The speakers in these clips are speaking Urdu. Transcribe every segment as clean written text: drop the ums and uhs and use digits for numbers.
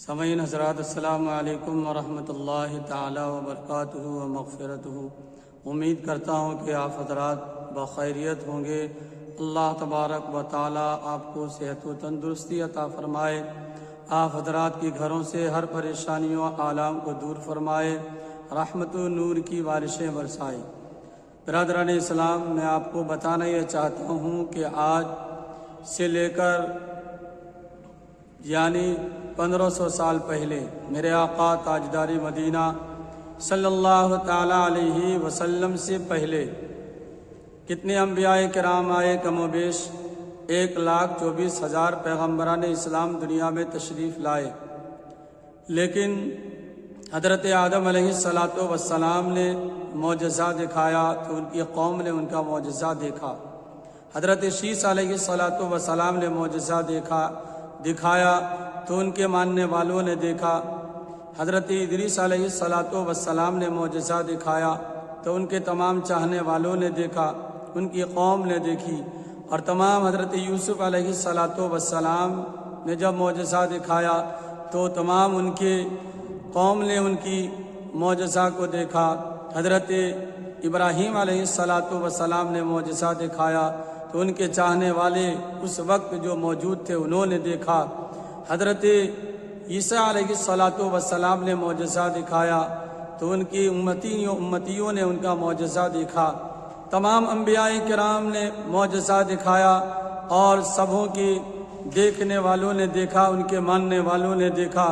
سامعین حضرات، السلام علیکم ورحمۃ اللہ تعالی وبرکاتہ و مغفرتہ۔ امید کرتا ہوں کہ آپ حضرات بخیریت ہوں گے۔ اللہ تبارک و تعالی آپ کو صحت و تندرستی عطا فرمائے، آپ حضرات کے گھروں سے ہر پریشانیوں آلام کو دور فرمائے، رحمت و نور کی بارشیں برسائے۔ برادران اسلام، میں آپ کو بتانا یہ چاہتا ہوں کہ آج سے لے کر 1500 سال پہلے میرے آقا تاجدار مدینہ صلی اللہ تعالی علیہ وسلم سے پہلے کتنے انبیاء کرام آئے؟ کم و بیش 1,24,000 پیغمبران اسلام دنیا میں تشریف لائے، لیکن حضرت آدم علیہ السلام نے معجزہ دکھایا تو ان کی قوم نے ان کا معجزہ دیکھا۔ حضرت شیس علیہ السلام نے معجزہ دکھایا تو ان کے ماننے والوں نے دیکھا۔ حضرت ادریس علیہ السلام نے معجزہ دکھایا تو ان کے تمام چاہنے والوں نے دیکھا، ان کی قوم نے دیکھی۔ اور تمام حضرت یوسف علیہ السلام نے جب معجزہ دکھایا تو تمام ان کے قوم نے ان کی معجزہ کو دیکھا۔ حضرت ابراہیم علیہ السلام نے معجزہ دکھایا تو ان کے چاہنے والے اس وقت جو موجود تھے انہوں نے دیکھا۔ حضرت عیسیٰ علیہ السلام نے معجزہ دکھایا تو ان کی امتیوں نے ان کا معجزہ دیکھا۔ تمام انبیاء کرام نے معجزہ دکھایا اور سبوں کی دیکھنے والوں نے دیکھا، ان کے ماننے والوں نے دیکھا۔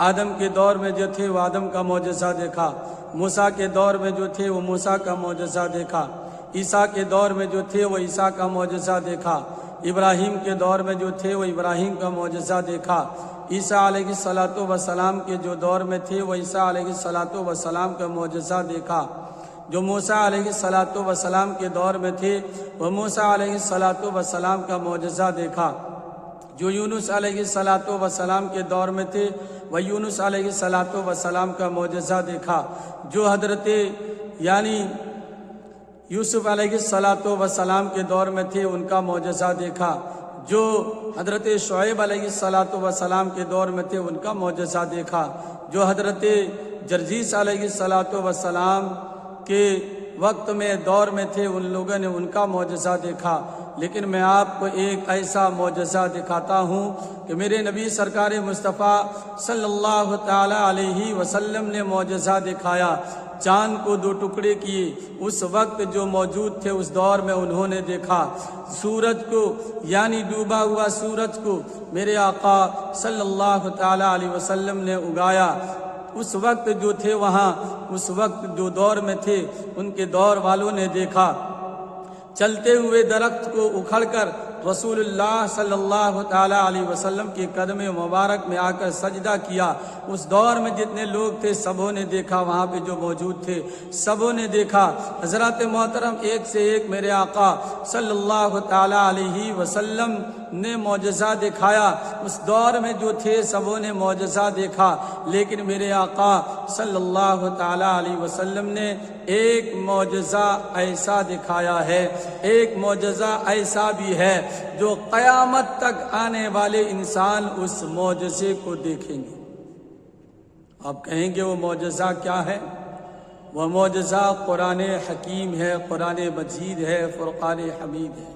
آدم کے دور میں جو تھے وہ آدم کا معجزہ دیکھا، موسیٰ کے دور میں جو تھے وہ موسیٰ کا معجزہ دیکھا، عیسیٰ کے دور میں جو تھے وہ عیسیٰ کا معجزہ دیکھا، ابراہیم کے دور میں جو تھے وہ ابراہیم کا معجزہ دیکھا، عیسیٰ علیہ السلام کے جو دور میں تھے وہ عیسیٰ علیہ السلام کا معجزہ دیکھا، جو موسیٰ علیہ السلام کے دور میں تھے وہ موسیٰ علیہ السلام کا معجزہ دیکھا، جو یونس علیہ السلام کے دور میں تھے وہ یونس علیہ السلام کا معجزہ دیکھا، جو حضرت یوسف علیہ السلام کے دور میں تھے ان کا معجزہ دیکھا، جو حضرت شعیب علیہ السلام کے دور میں تھے ان کا معجزہ دیکھا، جو حضرت جرجیس علیہ السلام کے وقت میں دور میں تھے ان لوگوں نے ان کا معجزہ دیکھا۔ لیکن میں آپ کو ایک ایسا معجزہ دکھاتا ہوں کہ میرے نبی سرکار مصطفیٰ صلی اللہ تعالی علیہ وسلم نے معجزہ دکھایا۔ چاند کو 2 ٹکڑے کیے، اس وقت جو موجود تھے اس دور میں انہوں نے دیکھا۔ سورج کو ڈوبا ہوا سورج کو میرے آقا صلی اللہ تعالی علیہ وسلم نے اگایا۔ اس وقت جو تھے وہاں، اس وقت جو دور میں تھے ان کے دور والوں نے دیکھا۔ چلتے ہوئے درخت کو اکھڑ کر رسول اللہ صلی اللہ تعالی علیہ وسلم کے قدم مبارک میں آ کر سجدہ کیا۔ اس دور میں جتنے لوگ تھے سبوں نے دیکھا، وہاں پہ جو موجود تھے سبوں نے دیکھا۔ حضرات محترم، ایک سے ایک میرے آقا صلی اللہ تعالی علیہ وسلم نے معجزہ دکھایا۔ اس دور میں جو تھے سبوں نے معجزہ دیکھا، لیکن میرے آقا صلی اللہ تعالی علیہ وسلم نے ایک معجزہ ایسا دکھایا ہے، ایک معجزہ ایسا بھی ہے جو قیامت تک آنے والے انسان اس معجزے کو دیکھیں گے۔ آپ کہیں گے وہ معجزہ کیا ہے؟ وہ معجزہ قرآن حکیم ہے، قرآن مجید ہے، فرقان حمید ہے۔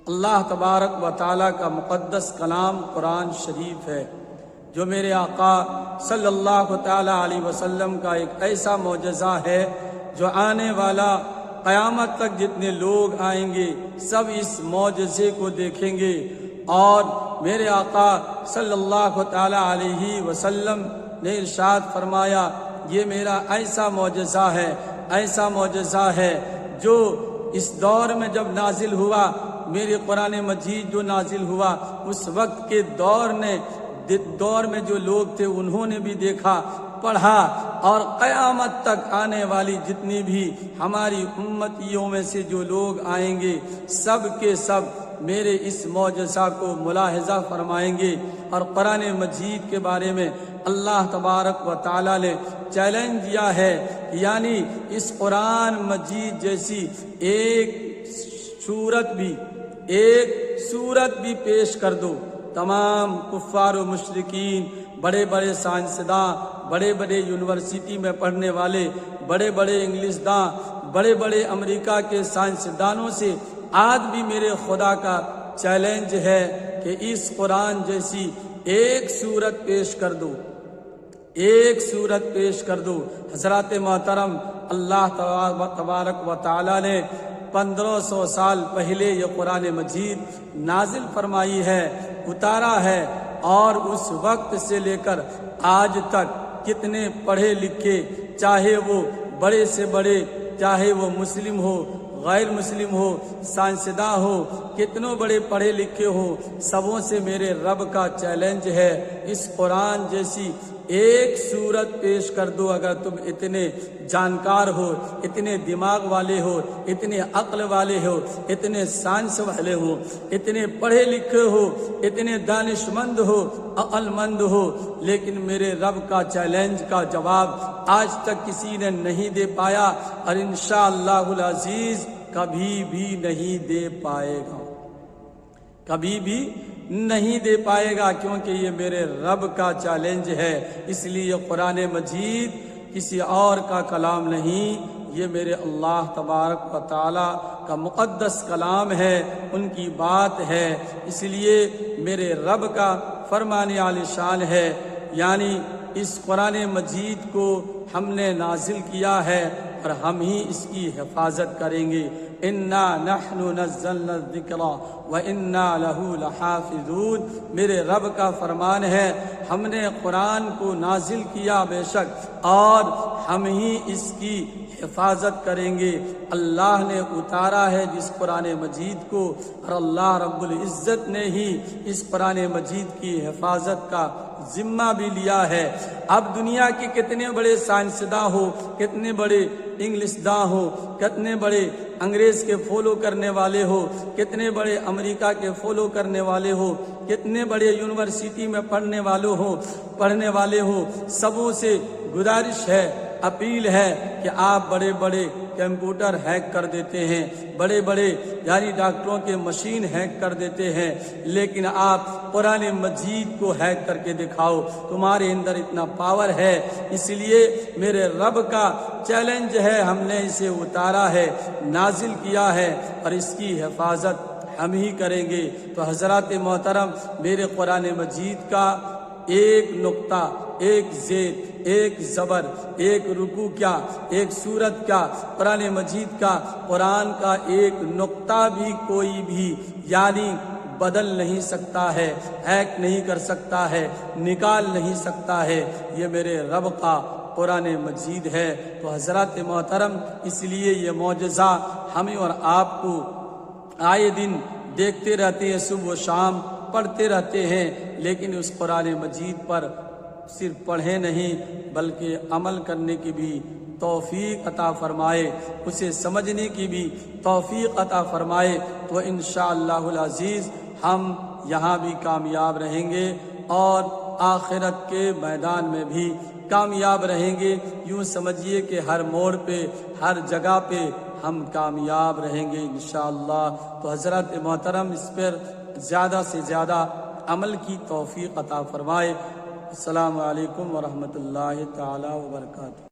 اللہ تبارک و تعالیٰ کا مقدس کلام قرآن شریف ہے، جو میرے آقا صلی اللہ تعالی علیہ وسلم کا ایک ایسا معجزہ ہے جو آنے والا قیامت تک جتنے لوگ آئیں گے سب اس معجزے کو دیکھیں گے۔ اور میرے آقا صلی اللہ تعالی علیہ وسلم نے ارشاد فرمایا، یہ میرا ایسا معجزہ ہے، ایسا معجزہ ہے جو اس دور میں جب نازل ہوا، میرے قرآن مجید جو نازل ہوا اس وقت کے دور میں جو لوگ تھے انہوں نے بھی دیکھا، پڑھا، اور قیامت تک آنے والی جتنی بھی ہماری امتیوں میں سے جو لوگ آئیں گے سب کے سب میرے اس معجزہ کو ملاحظہ فرمائیں گے۔ اور قرآن مجید کے بارے میں اللہ تبارک و تعالی نے چیلنج دیا ہے، اس قرآن مجید جیسی ایک سورت بھی پیش کر دو تمام کفار و مشرکین، بڑے بڑے سائنسداں، بڑے بڑے یونیورسٹی میں پڑھنے والے، بڑے بڑے انگلش داں، بڑے بڑے امریکہ کے سائنسدانوں سے آج بھی میرے خدا کا چیلنج ہے کہ اس قرآن جیسی ایک سورت پیش کر دو، ایک سورت پیش کر دو۔ حضرات محترم، اللہ تبارک و تعالی نے 1500 سال پہلے یہ قرآن مجید نازل فرمائی ہے، اتارا ہے، اور اس وقت سے لے کر آج تک کتنے پڑھے لکھے، چاہے وہ بڑے سے بڑے، چاہے وہ مسلم ہو، غیر مسلم ہو، سائنسداں ہو، کتنوں بڑے پڑھے لکھے ہو، سبوں سے میرے رب کا چیلنج ہے، اس قرآن جیسی ایک سورت پیش کر دو۔ اگر تم اتنے جانکار ہو، اتنے دماغ والے ہو، اتنے عقل والے ہو، اتنے سائنس والے ہو، اتنے پڑھے لکھے ہو، اتنے دانش مند ہو، عقل مند ہو، لیکن میرے رب کا چیلنج کا جواب آج تک کسی نے نہیں دے پایا، اور انشاءاللہ العزیز کبھی بھی نہیں دے پائے گا، کبھی بھی نہیں دے پائے گا، کیونکہ یہ میرے رب کا چیلنج ہے۔ اس لیے قرآن مجید کسی اور کا کلام نہیں، یہ میرے اللہ تبارک و تعالی کا مقدس کلام ہے، ان کی بات ہے۔ اس لیے میرے رب کا فرمان عالی شان ہے، یعنی اس قرآن مجید کو ہم نے نازل کیا ہے اور ہم ہی اس کی حفاظت کریں گے۔ انا نحن نزلنا الذکر وانا لہ لحافظون، میرے رب کا فرمان ہے، ہم نے قرآن کو نازل کیا بے شک، اور ہم ہی اس کی حفاظت کریں گے۔ اللہ نے اتارا ہے جس قرآن مجید کو، اور اللہ رب العزت نے ہی اس قرآن مجید کی حفاظت کا ذمہ بھی لیا ہے۔ اب دنیا کے کتنے بڑے سائنسداں ہو، کتنے بڑے انگلش داں ہو، کتنے بڑے انگریز کے فالو کرنے والے ہو، کتنے بڑے امریکہ کے فالو کرنے والے ہو، کتنے بڑے یونیورسٹی میں پڑھنے والے ہو، سبوں سے گزارش ہے، اپیل ہے کہ آپ بڑے بڑے کمپیوٹر ہیک کر دیتے ہیں، بڑے بڑے یعنی ڈاکٹروں کے مشین ہیک کر دیتے ہیں، لیکن آپ قرآن مجید کو ہیک کر کے دکھاؤ، تمہارے اندر اتنا پاور ہے۔ اس لیے میرے رب کا چیلنج ہے، ہم نے اسے اتارا ہے، نازل کیا ہے، اور اس کی حفاظت ہم ہی کریں گے۔ تو حضرات محترم، میرے قرآن مجید کا ایک نقطہ، ایک زیر، ایک زبر، ایک رکوع کیا، ایک سورت کیا، قرآن مجید کا، قرآن کا ایک نقطہ بھی کوئی بھی یعنی بدل نہیں سکتا ہے، ہیک نہیں کر سکتا ہے، نکال نہیں سکتا ہے، یہ میرے رب کا قرآن مجید ہے۔ تو حضرات محترم، اس لیے یہ معجزہ ہمیں اور آپ کو آئے دن دیکھتے رہتے ہیں، صبح و شام پڑھتے رہتے ہیں، لیکن اس قرآن مجید پر صرف پڑھیں نہیں بلکہ عمل کرنے کی بھی توفیق عطا فرمائے، اسے سمجھنے کی بھی توفیق عطا فرمائے، تو انشاءاللہ العزیز ہم یہاں بھی کامیاب رہیں گے اور آخرت کے میدان میں بھی کامیاب رہیں گے۔ یوں سمجھیے کہ ہر موڑ پہ، ہر جگہ پہ ہم کامیاب رہیں گے انشاءاللہ۔ تو حضرات محترم، اس پر زیادہ سے زیادہ عمل کی توفیق عطا فرمائے۔ السلام علیکم ورحمۃ اللہ تعالی وبرکاتہ۔